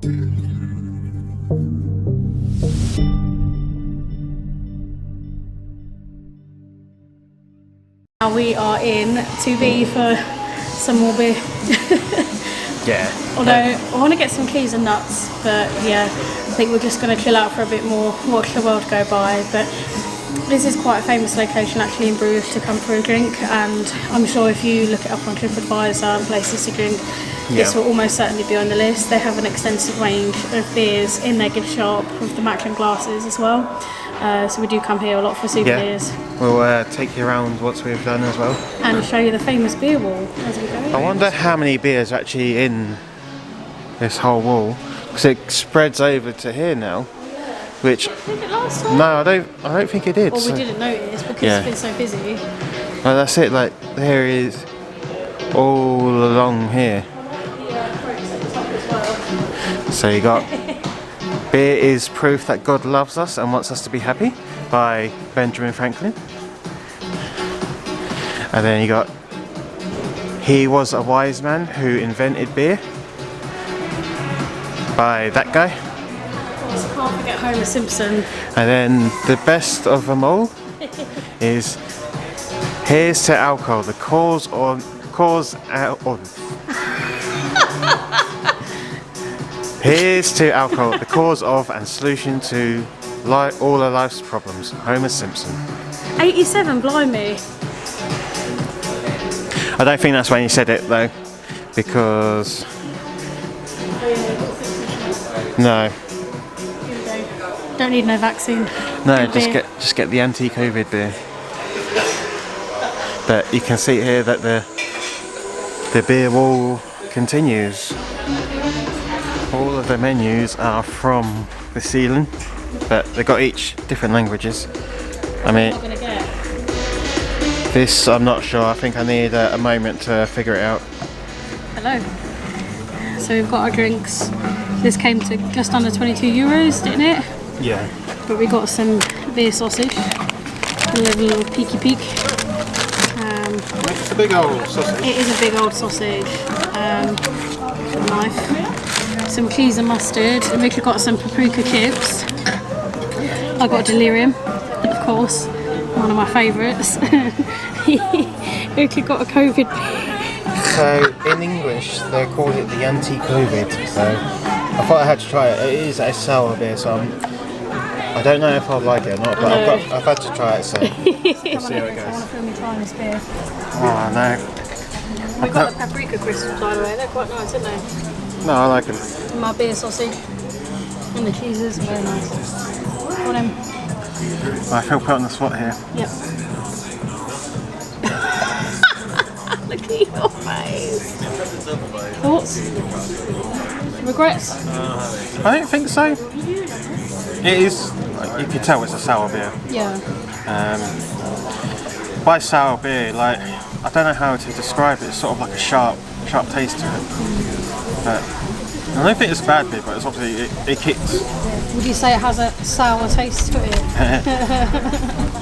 Now we are in to be for some more beer. Yeah. Although I want to get some keys and nuts, but yeah, I think we're just going to chill out for a bit more, watch the world go by. But this is quite a famous location actually in Bruges to come for a drink, and I'm sure if you look it up on TripAdvisor and places to drink, this will almost certainly be on the list. They have an extensive range of beers in their gift shop with the matching glasses as well. So we do come here a lot for souvenirs. Yeah. We'll take you around once we've done as well. And show you the famous Beerwall as we go. I wonder how many beers are actually in this whole wall, because it spreads over to here now. Which Did it last time? no, I don't think it did. Well, we didn't notice because it's been so busy. Well, that's it. Like there is all along here. So you got Beer is Proof That God Loves Us and Wants Us to Be Happy by Benjamin Franklin. And then you got He Was a Wise Man Who Invented Beer by that guy. I can't forget Homer Simpson. And then the best of them all is Here's to Alcohol, the cause out of Here's to Alcohol, the cause of and solution to all of life's problems. Homer Simpson. 87, blimey. I don't think that's when he said it though, because no, Don't need no vaccine. no, Good just get the anti-COVID beer. But you can see here that the beer wall continues. All of the menus are from the ceiling, but they've got each different languages. I mean, What am I gonna get? this I'm not sure. I think I need a moment to figure it out. Hello. So we've got our drinks. This came to just under 22 euros, didn't it? Yeah. But we got some beer sausage. A little peeky peek. It's a big old sausage. It is a big old sausage. Knife. Some cheese and mustard. And we've got some paprika chips. I got delirium, of course, one of my favourites. We've got a COVID. So in English they call it the anti-COVID. So I thought I had to try it. It is a sour beer, so I don't know if I'll like it or not. But I've had to try it, so we'll see how it I want goes. to film me trying this beer. Oh no. We got the paprika crisps, by the way. They're quite nice, aren't they? No, I like them. And my beer sausage and the cheeses are very nice. Got them. I feel put on the spot here. Yep. Look at your face. Thoughts? Regrets? I don't think so. It is. You can tell it's a sour beer. Yeah. By sour beer, like I don't know how to describe it. It's sort of like a sharp taste to it. But I don't think it's bad beer, but it's obviously it kicks. Would you say it has a sour taste to it?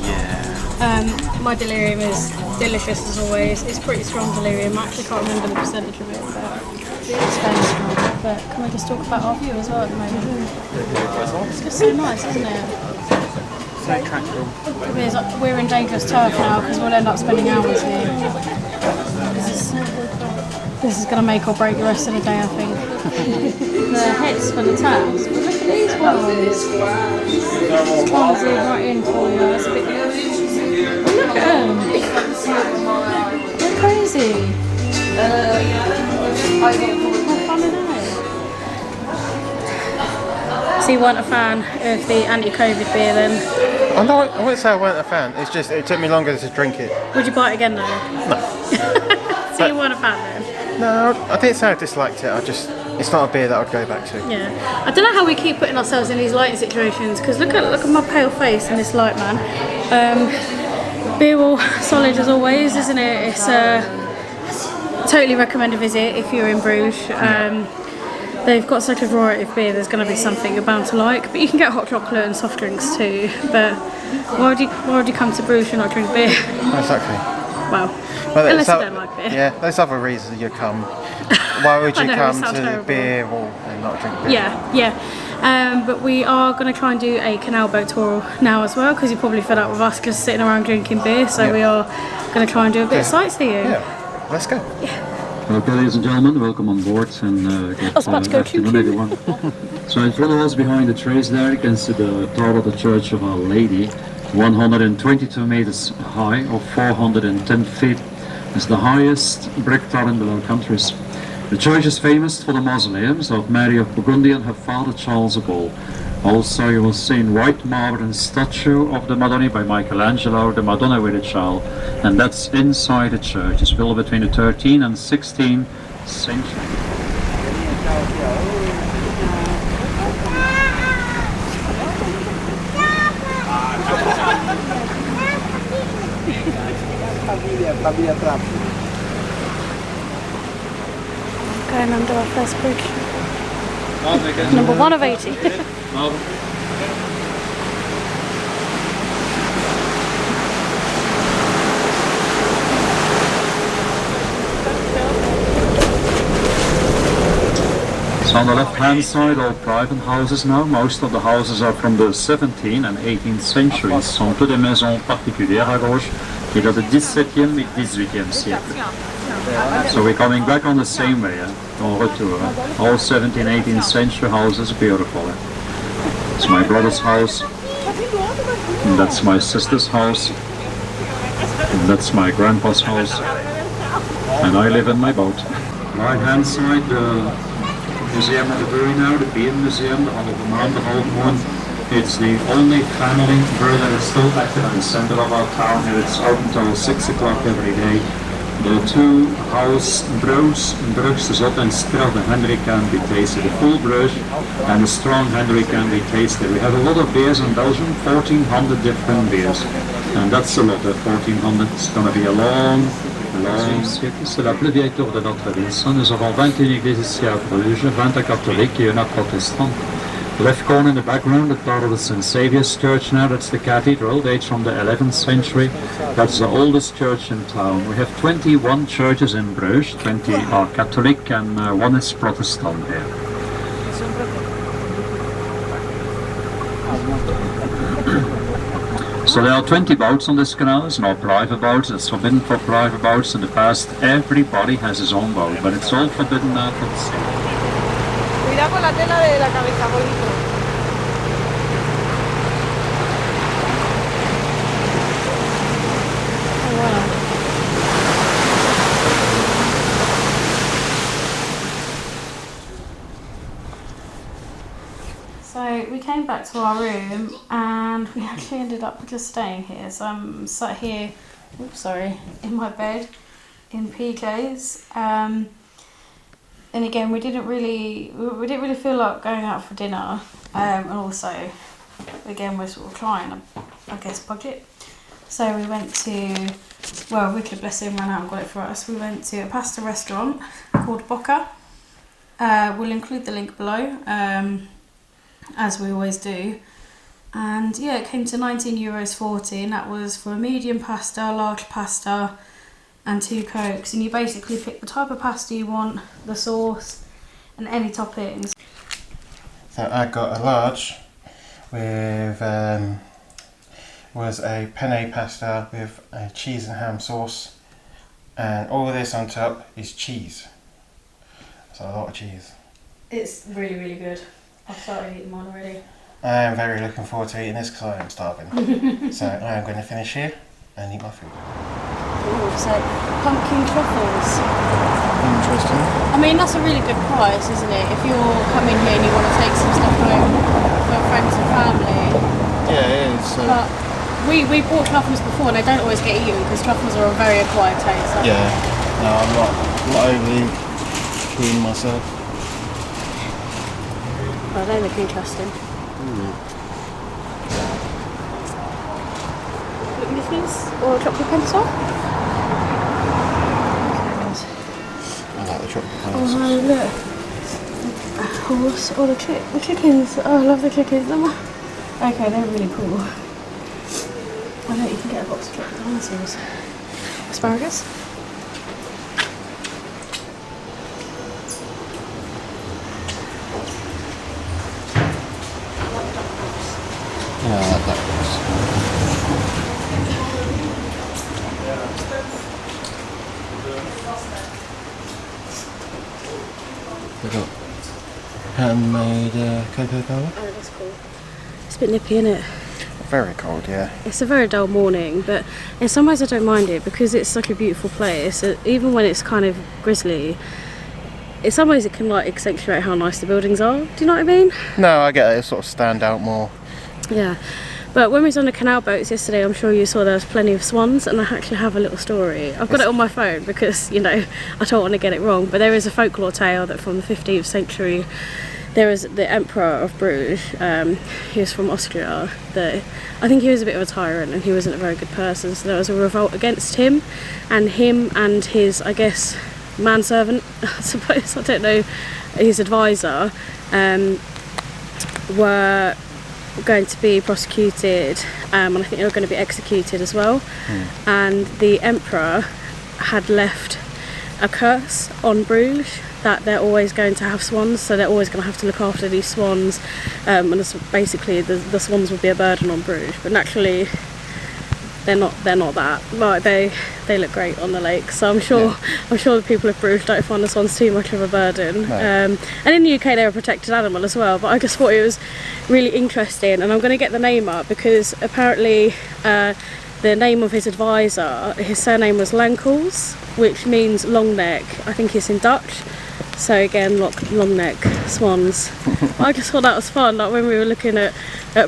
Yeah. My delirium is delicious as always. It's pretty strong delirium. I actually can't remember the percentage of it, but it's very strong. But can we just talk about our view as well at the moment? It's just so nice, isn't it? So tranquil. We're in dangerous turf now because we'll end up spending hours here. This is going to make or break the rest of the day, I think. The heads for the tabs. But look at these ones. This one's right in for you. It's a bit look at them. They're crazy. How fun are they? So you weren't a fan of the anti-COVID beer then? I wouldn't say I weren't a fan. It's just it took me longer to drink it. Would you buy it again though? No. So you weren't a fan then? No, I didn't say I disliked it. It's not a beer that I'd go back to. Yeah. I don't know how we keep putting ourselves in these lighting situations because look at my pale face in this light, man. Beerwall, solid as always, isn't it? It's totally recommend a visit if you're in Bruges. They've got such a variety of beer, there's going to be something you're bound to like. But you can get hot chocolate and soft drinks too. But why would you come to Bruges and not drink beer? Exactly. Well, Well, unless you so- don't like beer. Yeah, there's other reasons you come. Why would I you know, it come sounds to terrible. Beerwall and not drink beer? Yeah. But we are going to try and do a canal boat tour now as well, because you're probably fed up with us just sitting around drinking beer. So Yeah. we are going to try and do a bit of sightseeing. Yeah, let's go. Okay, ladies and gentlemen, welcome on board and I was about to go afternoon, everyone. So in front of us, behind the trees there, you can see the tower of the Church of Our Lady, 122 meters high or 410 feet. It's the highest brick tower in the Low Countries. The church is famous for the mausoleums of Mary of Burgundy and her father Charles of Ball. Also, you will see in white marble and statue of the Madonna by Michelangelo, the Madonna with a Child, and that's inside the church. It's built between the 13th and 16th century. Going under our first bridge. Number 1 of 80. So on the left-hand side, all private houses now. Most of the houses are from the 17th and 18th centuries. Ce sont toutes des maisons particulières à gauche, qui datent du 17e et 18e siècle. So we're coming back on the same way, en retour. All 17th, 18th century houses, beautiful. It's my brother's house, and that's my sister's house, and that's my grandpa's house, and I live in my boat. Right hand side, the museum of the brewery now, the beer museum, the Old one. It's the only family brewery that is still active in the center of our town, and it's open till 6 o'clock every day. The two house brews, Bruges is hot and still the Henry can be tasted. The full Bruges and the strong Henry can be tasted. We have a lot of beers in Belgium, 1400 different beers. And that's a lot, 1400. It's going to be a long siècle. C'est la plus vieille tour de notre ville. Nous avons 21 églises ici à Bruges, 20 catholiques et une protestante. Left corner in the background, the part of the St. Saviour's Church now, that's the cathedral, dates from the 11th century. That's the oldest church in town. We have 21 churches in Bruges, 20 are Catholic and 1 is Protestant here. So there are 20 boats on this canal. It's not private boats, it's forbidden for private boats. In the past, everybody has his own boat, but it's all forbidden now for the sea. Cuidado con la tela de la cabeza, bolito. So we came back to our room and we actually ended up just staying here. So I'm sat here, in my bed in PJs. And again, we didn't really feel like going out for dinner, and also, again, we're sort of trying, I guess, budget. So we went to, well, Wicked Blessing ran out and got it for us. We went to a pasta restaurant called Bocca. We'll include the link below, as we always do. And yeah, it came to €19.40, and that was for a medium pasta, large pasta, and 2 Cokes, and you basically pick the type of pasta you want, the sauce, and any toppings. So I got a large with was a penne pasta with a cheese and ham sauce, and all of this on top is cheese. So a lot of cheese. It's really, really good. I've started eating mine already. I am very looking forward to eating this because I am starving. So I am going to finish here and eat my food. Ooh, so pumpkin truffles. Interesting. I mean, that's a really good price, isn't it? If you're coming here and you want to take some stuff home for friends and family. Yeah, it is. But we bought truffles before and they don't always get eaten because truffles are a very acquired taste. Yeah. No, I'm not overly keen myself. Oh, they look interesting. Miffins or chocolate pencil? I like the chocolate Oh, pencils. look. A horse or the chickens. Oh, I love the chickens. Okay, they're really cool. I know you can get a box of chocolate dinosaurs. asparagus. Yeah, I like that. They got handmade Coca-Cola. Oh, that's cool. It's a bit nippy, isn't it? Very cold, yeah. It's a very dull morning, but in some ways I don't mind it because it's such a beautiful place. Even when it's kind of grizzly, in some ways it can like accentuate how nice the buildings are. Do you know what I mean? No, I get it. It sort of stand out more. Yeah. But when we was on the canal boats yesterday, I'm sure you saw there was plenty of swans, and I actually have a little story. I've got it on my phone because, you know, I don't want to get it wrong, but there is a folklore tale that from the 15th century, there was the Emperor of Bruges, he was from Austria, I think he was a bit of a tyrant and he wasn't a very good person, so there was a revolt against him and his, I guess, manservant, I suppose, I don't know, his advisor, were going to be prosecuted, and I think they were going to be executed as well. And the emperor had left a curse on Bruges that they're always going to have swans, so they're always going to have to look after these swans, and basically the swans would be a burden on Bruges. But naturally they're not that. Like they look great on the lake, so I'm sure the people of Bruges don't find the swans too much of a burden. No. And in the UK they're a protected animal as well, but I just thought it was really interesting, and I'm going to get the name up because apparently the name of his advisor, his surname was Lankels, which means long neck. I think it's in Dutch. So again, long neck swans. I just thought that was fun. Like when we were looking at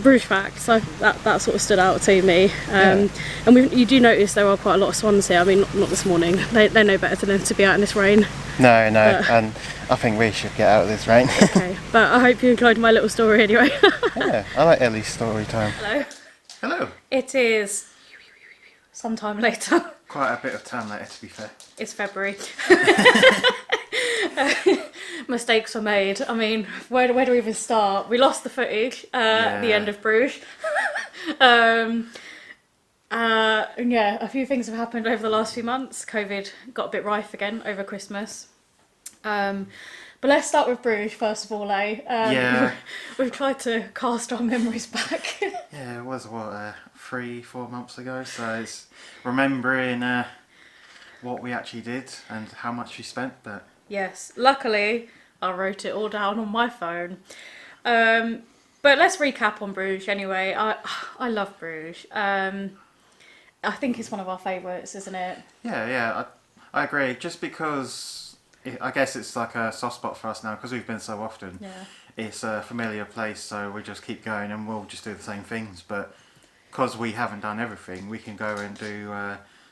Bruges facts, that sort of stood out to me. And you do notice there are quite a lot of swans here. I mean, not this morning. They know better than to be out in this rain. No, and I think we should get out of this rain. Okay, but I hope you enjoyed my little story anyway. Yeah, I like Ellie's story time. Hello. Hello. It is sometime later. Quite a bit of time later, to be fair. It's February. Mistakes were made. I mean, where do we even start? We lost the footage at the end of Bruges. A few things have happened over the last few months. COVID got a bit rife again over Christmas. But let's start with Bruges first of all, eh? We've tried to cast our memories back. Yeah, it was 3-4 months ago, so it's remembering what we actually did and how much we spent, but yes, luckily I wrote it all down on my phone. But let's recap on Bruges anyway. I love Bruges. I think it's one of our favourites, isn't it? Yeah, I agree. Just because I guess it's like a soft spot for us now because we've been so often. Yeah. It's a familiar place, so we just keep going and we'll just do the same things. But because we haven't done everything, we can go and do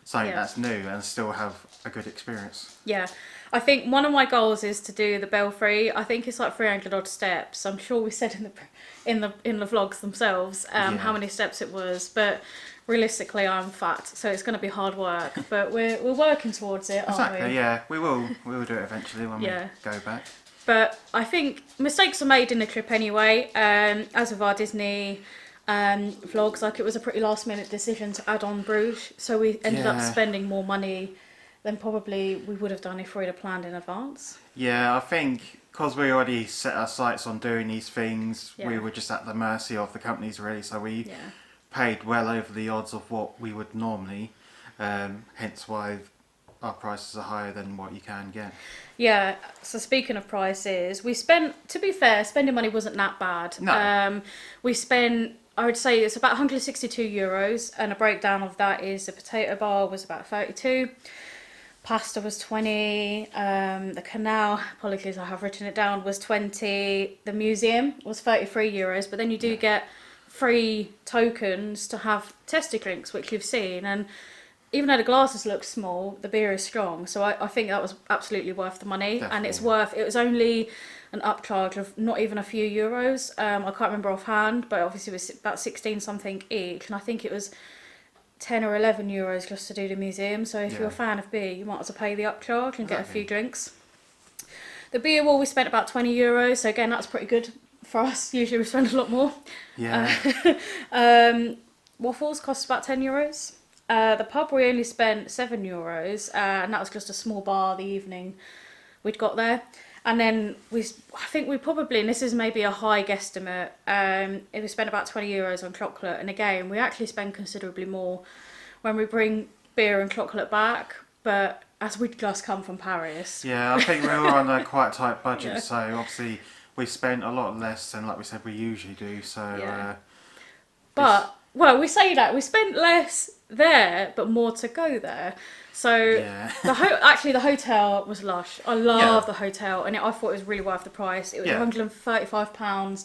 something that's new and still have a good experience. Yeah, I think one of my goals is to do the Belfry. I think it's like 300 odd steps. I'm sure we said in the vlogs themselves how many steps it was, but realistically I'm fat, so it's going to be hard work. But we're working towards it, aren't we? Exactly. Yeah, we will do it eventually when we go back. But I think mistakes are made in the trip anyway. As with our Disney vlogs, like it was a pretty last minute decision to add on Bruges, so we ended up spending more money than probably we would have done if we'd have planned in advance. Yeah, I think because we already set our sights on doing these things, we were just at the mercy of the companies really, so we paid well over the odds of what we would normally, hence why our prices are higher than what you can get. Yeah, so speaking of prices, we spent, to be fair, spending money wasn't that bad. No. We spent, I would say it's about 162 euros, and a breakdown of that is the potato bar was about 32, pasta was 20, the canal, apologies I have written it down, was 20, the museum was 33 euros, but then you do get free tokens to have tested drinks, which you've seen, and even though the glasses look small, the beer is strong, so I think that was absolutely worth the money. Definitely. And it was only an upcharge of not even a few euros. I can't remember offhand, but obviously it was about 16 something each, and I think it was 10 or 11 euros just to do the museum, so if you're a fan of beer, you might as well pay the upcharge and get a few drinks. The Beerwall we spent about 20 euros, so again that's pretty good for us. Usually we spend a lot more. Yeah. Waffles cost about 10 euros. The pub we only spent €7, and that was just a small bar the evening we'd got there. And then I think we probably, and this is maybe a high guesstimate, we spent about €20 on chocolate. And again, we actually spend considerably more when we bring beer and chocolate back. But as we'd just come from Paris. Yeah, I think we were on a quite tight budget, so obviously we spent a lot less than, like we said, we usually do. So, but well, we say that we spent less there, but more to go there. So actually the hotel was lush. I love the hotel, and I thought it was really worth the price. It was £135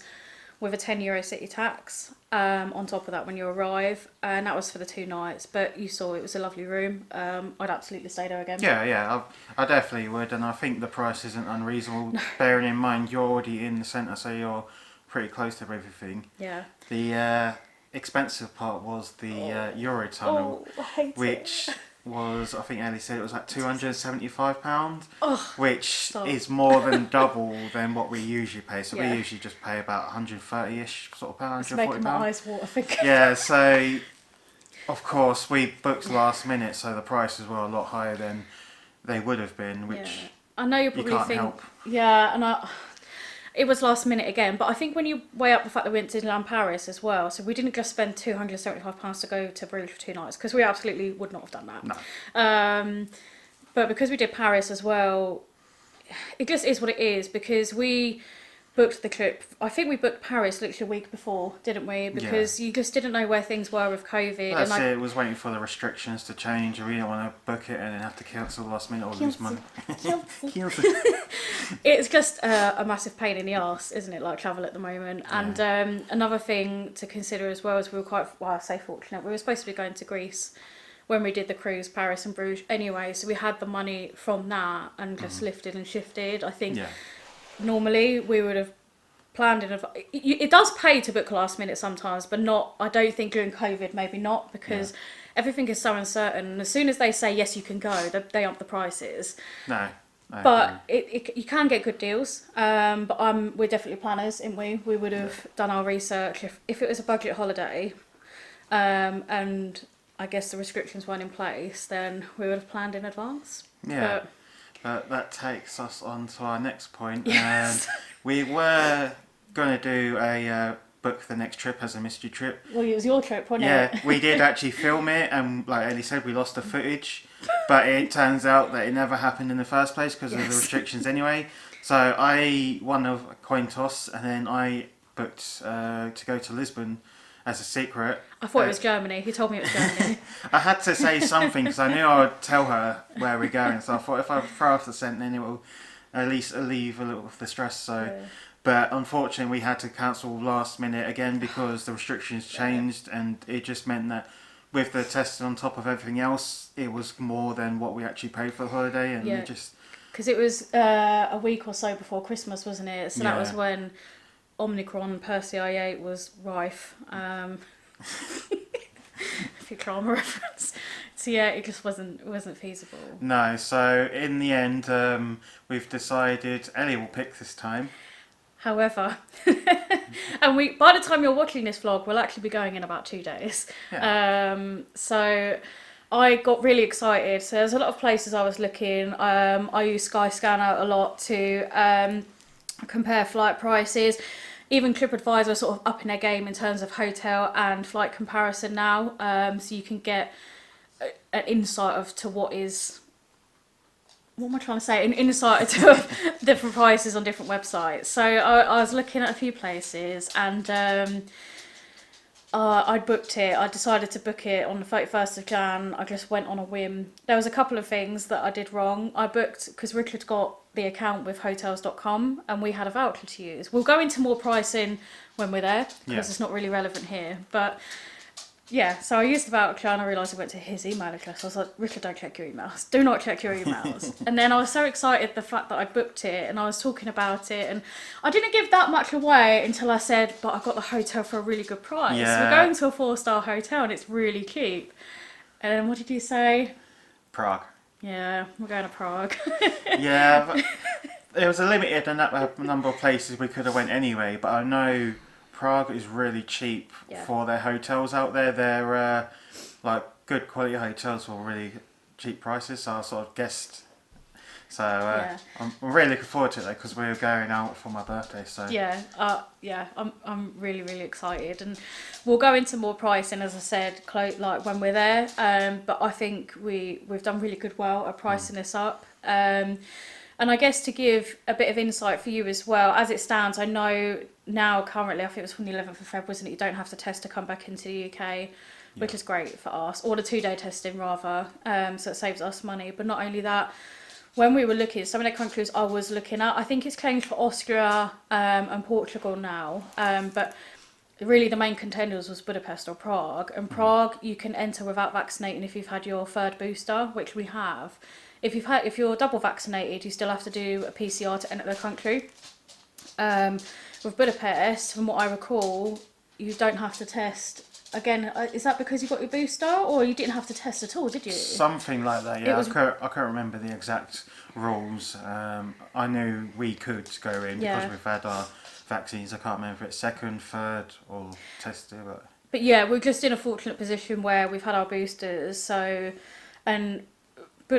with a €10 city tax on top of that when you arrive, and that was for the 2 nights. But you saw it was a lovely room. I'd absolutely stay there again. Yeah, I definitely would, and I think the price isn't unreasonable. Bearing in mind you're already in the centre, so you're pretty close to everything. Yeah. The expensive part was the Eurotunnel, which was, I think Ellie said it was like £275, which is more than double than what we usually pay. So we usually just pay about 130-ish sort of pound, £140. Making my eyes water, I think. Yeah, so of course we booked last minute, so the prices were a lot higher than they would have been, which I know you probably can't think, help. It was last minute again, but I think when you weigh up the fact that we went to Disneyland Paris as well, so we didn't just spend £275 to go to Bruges for 2 nights, because we absolutely would not have done that. No. But because we did Paris as well, it just is what it is, because we booked the trip. I think we booked Paris literally a week before, didn't we? Because you just didn't know where things were with COVID. That's it. It was waiting for the restrictions to change, and we didn't want to book it and then have to cancel last minute or lose money. It's just a massive pain in the arse, isn't it, like travel at the moment? And another thing to consider as well is we were quite, well, I say fortunate, we were supposed to be going to Greece when we did the cruise, Paris and Bruges anyway, so we had the money from that and just lifted and shifted. I think normally we would have planned in advance. It does pay to book last minute sometimes, but not, I don't think during COVID, maybe not, because everything is so uncertain. And as soon as they say yes you can go, they up the prices. No. But you can get good deals. But we're definitely planners, aren't we? We would have done our research if it was a budget holiday, and I guess the restrictions weren't in place, then we would have planned in advance. Yeah. But that takes us on to our next point. Yes. We were going to do a book the next trip as a mystery trip. Well, it was your trip, wasn't it? Yeah, we did actually film it, and like Ellie said, we lost the footage. But it turns out that it never happened in the first place because of the restrictions anyway. So I won a coin toss, and then I booked to go to Lisbon as a secret. I thought it was Germany. He told me it was Germany. I had to say something because I knew I would tell her where we're going. So I thought if I throw off the scent, then it will at least alleviate a little of the stress. So, but unfortunately, we had to cancel last minute again because the restrictions changed, and it just meant that with the testing on top of everything else, it was more than what we actually paid for the holiday, and we just because it was a week or so before Christmas, wasn't it? So that was when Omicron per CIA was rife. If you drama reference. So yeah, it just wasn't feasible. No, so in the end, we've decided Ellie will pick this time. However, and by the time you're watching this vlog, we'll actually be going in about 2 days. So I got really excited. So there's a lot of places I was looking. I use Skyscanner a lot to compare flight prices. Even TripAdvisor sort of upping their game in terms of hotel and flight comparison now. So you can get an insight to what am I trying to say? An insight to different prices on different websites. So I was looking at a few places, and I booked it. I decided to book it on the 31st of Jan. I just went on a whim. There was a couple of things that I did wrong. I booked, because Richard got the account with hotels.com, and we had a voucher to use. We'll go into more pricing when we're there, because it's not really relevant here. But yeah, so I used the voucher, and I realised I went to his email address. I was like, Richard, don't check your emails. Do not check your emails. And then I was so excited the fact that I booked it, and I was talking about it, and I didn't give that much away until I said, but I got the hotel for a really good price. Yeah. We're going to a 4-star hotel, and it's really cheap. And then what did you say? Prague. Yeah, we're going to Prague. Yeah, but there was a limited number of places we could have went anyway, but I know Prague is really cheap for their hotels out there. They're like good quality hotels for really cheap prices, so I sort of guessed. So I'm really looking forward to it though, because we're going out for my birthday. So I'm really excited, and we'll go into more pricing as I said, like when we're there. But I think we've done really good at pricing this up. And I guess to give a bit of insight for you as well, as it stands, I know now currently, I think it was from the 11th of February, wasn't it? You don't have to test to come back into the UK, which is great for us, or the 2-day testing rather. So it saves us money. But not only that, when we were looking, some of the countries I was looking at, I think it's changed for Austria and Portugal now. But really the main contenders was Budapest or Prague. And Prague, you can enter without vaccinating if you've had your 3rd booster, which we have. If you're double vaccinated, you still have to do a PCR to enter the country. With Budapest, from what I recall, you don't have to test. Again, is that because you got your booster, or you didn't have to test at all, did you? Something like that, yeah. I can't remember the exact rules. I knew we could go in because we've had our vaccines. I can't remember if it's 2nd, 3rd, or tested. But yeah, we're just in a fortunate position where we've had our boosters. But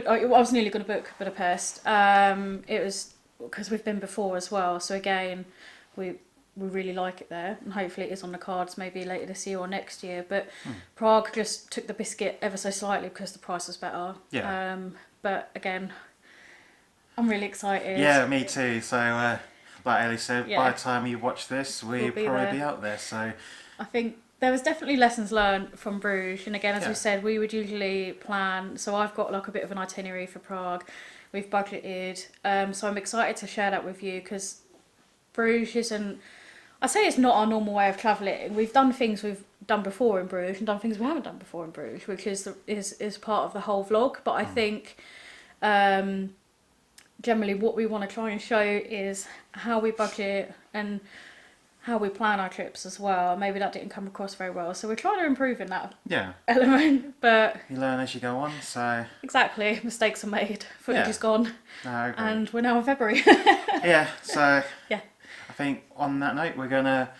I was nearly going to book Budapest. It was because we've been before as well. So again, we really like it there, and hopefully it is on the cards maybe later this year or next year. But Prague just took the biscuit ever so slightly because the price was better. Yeah. But again, I'm really excited. Yeah, me too. So like Ellie said, by the time you watch this, we'll probably be out there. So I think there was definitely lessons learned from Bruges, and again, as we said, we would usually plan. So I've got like a bit of an itinerary for Prague. We've budgeted, so I'm excited to share that with you, because Bruges isn't. I say it's not our normal way of travelling. We've done things we've done before in Bruges and done things we haven't done before in Bruges, which is part of the whole vlog. But I think generally what we want to try and show is how we budget and how we plan our trips as well. Maybe that didn't come across very well, so we're trying to improve in that element. But you learn as you go on. So exactly, mistakes are made. Footage is gone, and we're now in February. So I think on that note, we're gonna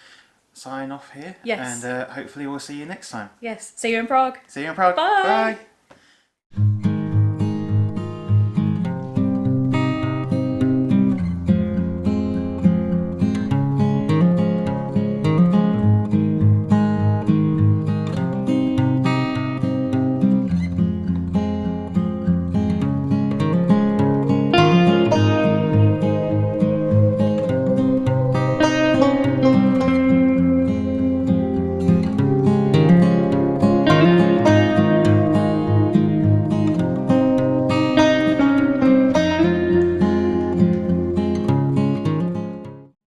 sign off here. Yes. And hopefully we'll see you next time. Yes. See you in Prague. See you in Prague. Bye. Bye.